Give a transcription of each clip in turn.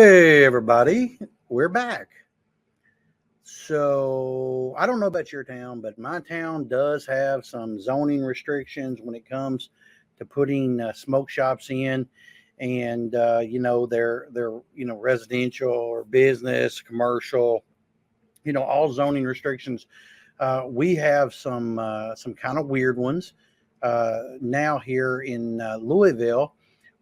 Hey everybody, we're back. So I don't know about your town, but my town does have some zoning restrictions when it comes to putting smoke shops in, and they're residential or business, commercial, all zoning restrictions. We have some kind of weird ones now here in Louisville.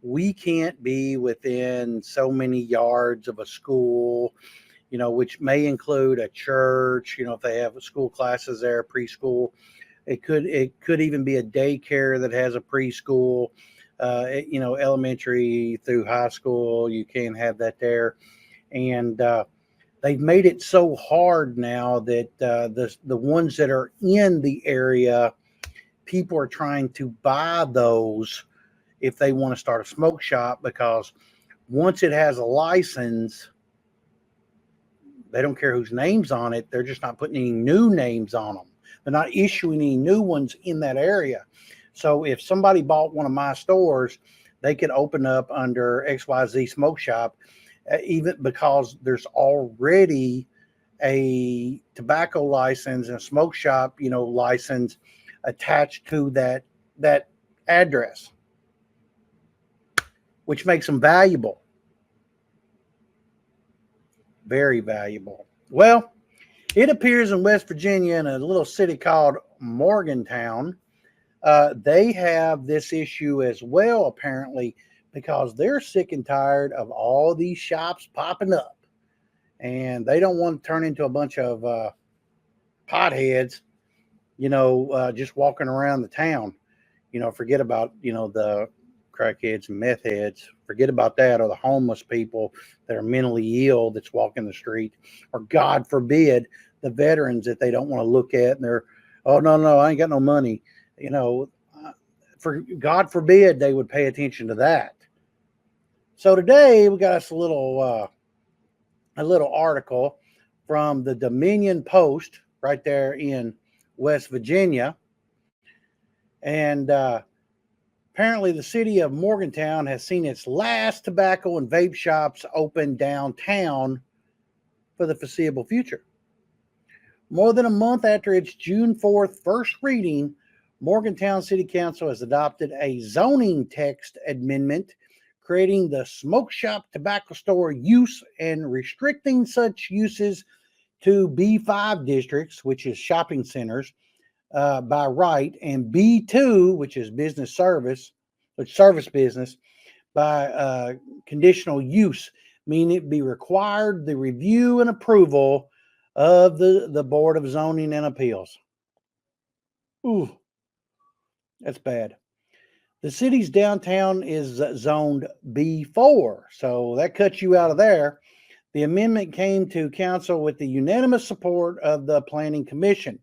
We can't be within so many yards of a school, which may include a church, if they have school classes there, preschool. It could even be a daycare that has a preschool, elementary through high school. You can't have that there. And they've made it so hard now that the ones that are in the area, people are trying to buy those if they want to start a smoke shop, because once it has a license, they don't care whose name's on it. They're just not putting any new names on them. They're not issuing any new ones in that area. So if somebody bought one of my stores, they could open up under XYZ Smoke Shop, even because there's already a tobacco license and a smoke shop, license attached to that address, which makes them valuable. Very valuable. Well, it appears in West Virginia, in a little city called Morgantown, they have this issue as well, apparently, because they're sick and tired of all these shops popping up. And they don't want to turn into a bunch of potheads, just walking around the town. Forget about, the crackheads and meth heads. Forget about that, or the homeless people that are mentally ill that's walking the street, or God forbid, the veterans that they don't want to look at, and they're, oh, no, I ain't got no money. For God forbid they would pay attention to that. So today we got us a little article from the Dominion Post right there in West Virginia. And apparently the city of Morgantown has seen its last tobacco and vape shops open downtown for the foreseeable future. More than a month after its June 4th first reading, Morgantown City Council has adopted a zoning text amendment creating the smoke shop tobacco store use and restricting such uses to B5 districts, which is shopping centers, by right, and B2, which is business service, which service business, by conditional use, meaning it be required the review and approval of the Board of Zoning and Appeals. Ooh, that's bad. The city's downtown is zoned B4, so that cuts you out of there. The amendment came to council with the unanimous support of the Planning Commission.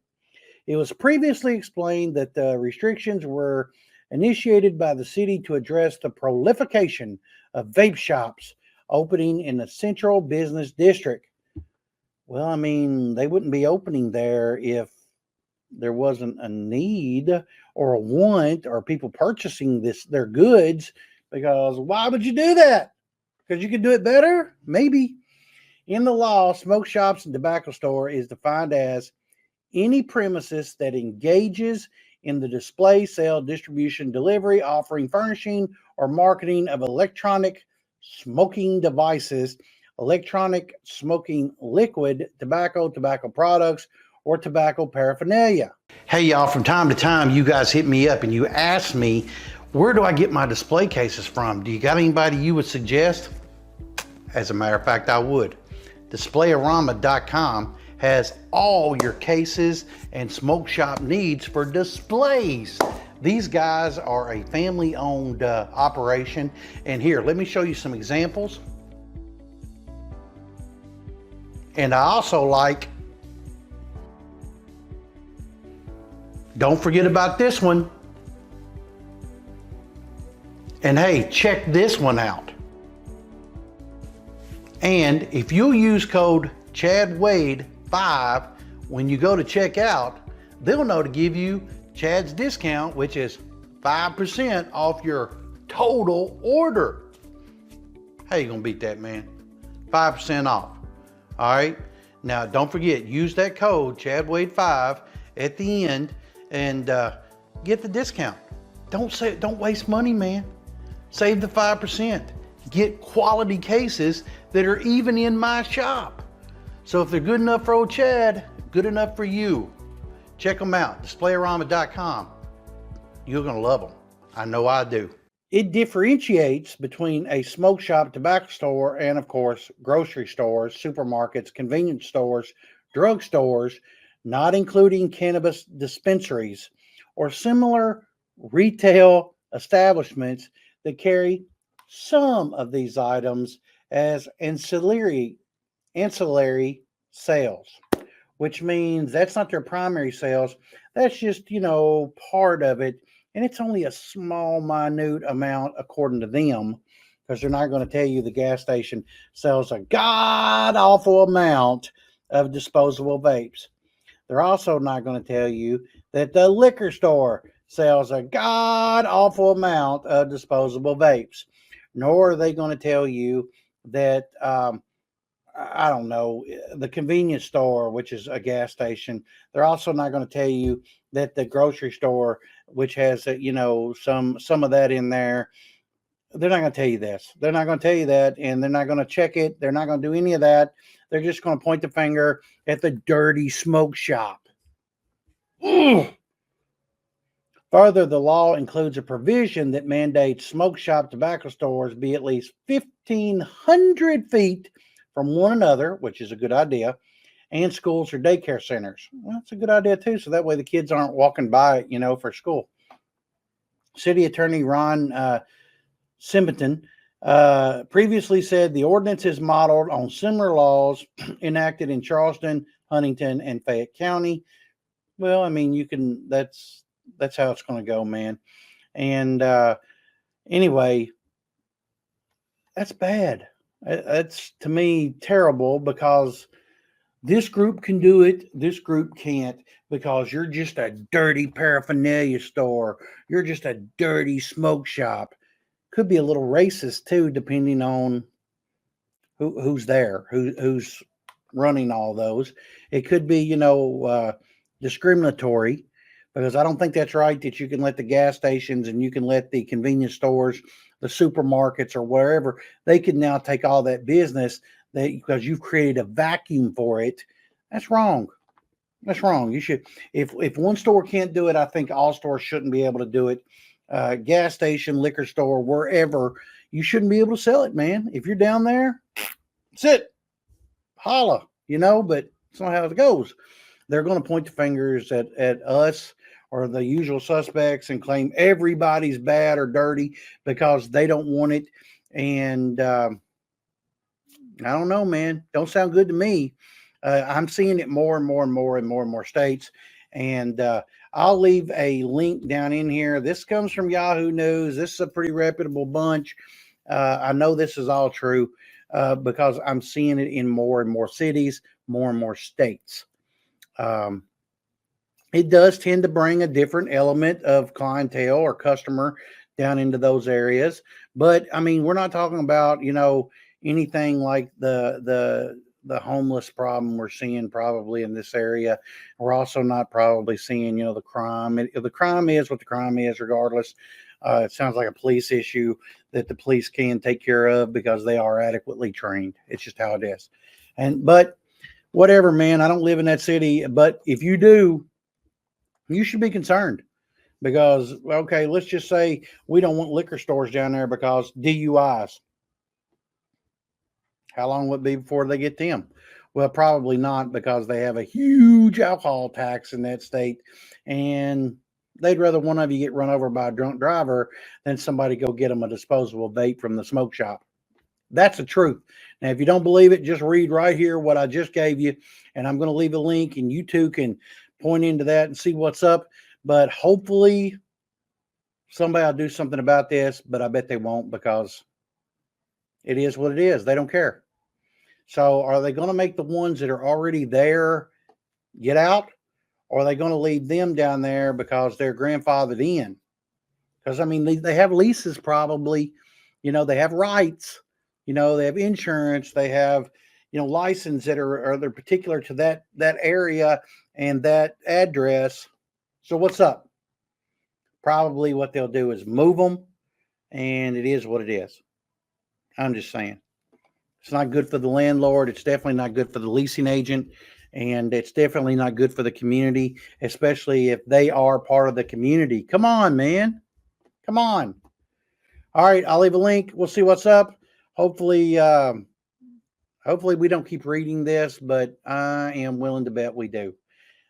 It was previously explained that the restrictions were initiated by the city to address the proliferation of vape shops opening in the central business district. Well, I mean, they wouldn't be opening there if there wasn't a need or a want or people purchasing their goods, because why would you do that? Because you could do it better? Maybe. In the law, smoke shops and tobacco store is defined as any premises that engages in the display, sale, distribution, delivery, offering, furnishing, or marketing of electronic smoking devices, electronic smoking liquid, tobacco products, or tobacco paraphernalia. Hey, y'all, from time to time, you guys hit me up and you ask me, where do I get my display cases from? Do you got anybody you would suggest? As a matter of fact, I would. Displayarama.com has all your cases and smoke shop needs for displays. These guys are a family-owned operation. And here, let me show you some examples. And I also don't forget about this one. And hey, check this one out. And if you use code ChadWade5 when you go to checkout, they'll know to give you Chad's discount, which is 5% off your total order. How you gonna beat that, man? 5% off. All right. Now, don't forget, use that code ChadWade5 at the end and get the discount. Don't waste money, man. Save the 5%. Get quality cases that are even in my shop. So if they're good enough for old Chad, good enough for you. Check them out, displayarama.com. You're going to love them. I know I do. It differentiates between a smoke shop, tobacco store, and of course, grocery stores, supermarkets, convenience stores, drug stores, not including cannabis dispensaries or similar retail establishments that carry some of these items as ancillary sales, which means that's not their primary sales. That's just, part of it. And it's only a small, minute amount according to them, because they're not going to tell you the gas station sells a god-awful amount of disposable vapes. They're also not going to tell you that the liquor store sells a god-awful amount of disposable vapes. Nor are they going to tell you that, I don't know, the convenience store, which is a gas station. They're also not going to tell you that the grocery store, which has, some of that in there, they're not going to tell you this. They're not going to tell you that, and they're not going to check it. They're not going to do any of that. They're just going to point the finger at the dirty smoke shop. Ugh. Further, the law includes a provision that mandates smoke shop tobacco stores be at least 1,500 feet from one another, which is a good idea, and schools or daycare centers. Well, that's a good idea too, so that way the kids aren't walking by it, for school. City Attorney Ron Simington previously said the ordinance is modeled on similar laws enacted in Charleston, Huntington, and Fayette County. Well, I mean, that's how it's going to go, man. And anyway, that's bad. That's, to me, terrible, because this group can do it, this group can't, because you're just a dirty paraphernalia store. You're just a dirty smoke shop. Could be a little racist too, depending on who's there, who's running all those. It could be, discriminatory, because I don't think that's right that you can let the gas stations and you can let the convenience stores, the supermarkets, or wherever, they can now take all that business because you've created a vacuum for it. That's wrong. That's wrong. You should, if one store can't do it, I think all stores shouldn't be able to do it. Gas station, liquor store, wherever, you shouldn't be able to sell it, man. If you're down there, sit, holla, but it's not how it goes. They're going to point the fingers at us or the usual suspects and claim everybody's bad or dirty because they don't want it. And I don't know, man. Don't sound good to me. I'm seeing it more and more and more and more and more states. And I'll leave a link down in here. This comes from Yahoo News. This is a pretty reputable bunch. I know this is all true because I'm seeing it in more and more cities, more and more states. It does tend to bring a different element of clientele or customer down into those areas. But I mean, we're not talking about, anything like the homeless problem we're seeing probably in this area. We're also not probably seeing, the crime. The crime is what the crime is, regardless. It sounds like a police issue that the police can take care of because they are adequately trained. It's just how it is. But whatever, man, I don't live in that city, but if you do, you should be concerned because, okay, let's just say we don't want liquor stores down there because DUIs. How long would it be before they get them? Well, probably not, because they have a huge alcohol tax in that state, and they'd rather one of you get run over by a drunk driver than somebody go get them a disposable vape from the smoke shop. That's the truth. Now, if you don't believe it, just read right here what I just gave you, and I'm going to leave a link, and you too can point into that and see what's up. But hopefully somebody will do something about this, but I bet they won't, because it is what it is. They don't care. So are they going to make the ones that are already there get out? Or are they going to leave them down there because they're grandfathered in? Because, I mean, they have leases probably. They have rights. They have insurance, they have, license that are they're particular to that area and that address. So what's up? Probably what they'll do is move them, and it is what it is. I'm just saying. It's not good for the landlord. It's definitely not good for the leasing agent. And it's definitely not good for the community, especially if they are part of the community. Come on, man. Come on. All right, I'll leave a link. We'll see what's up. Hopefully we don't keep reading this, but I am willing to bet we do.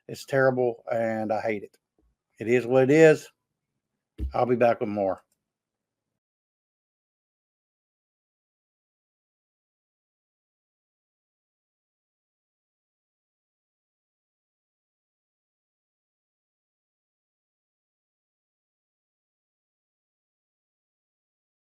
It's terrible, and I hate it. It is what it is. I'll be back with more.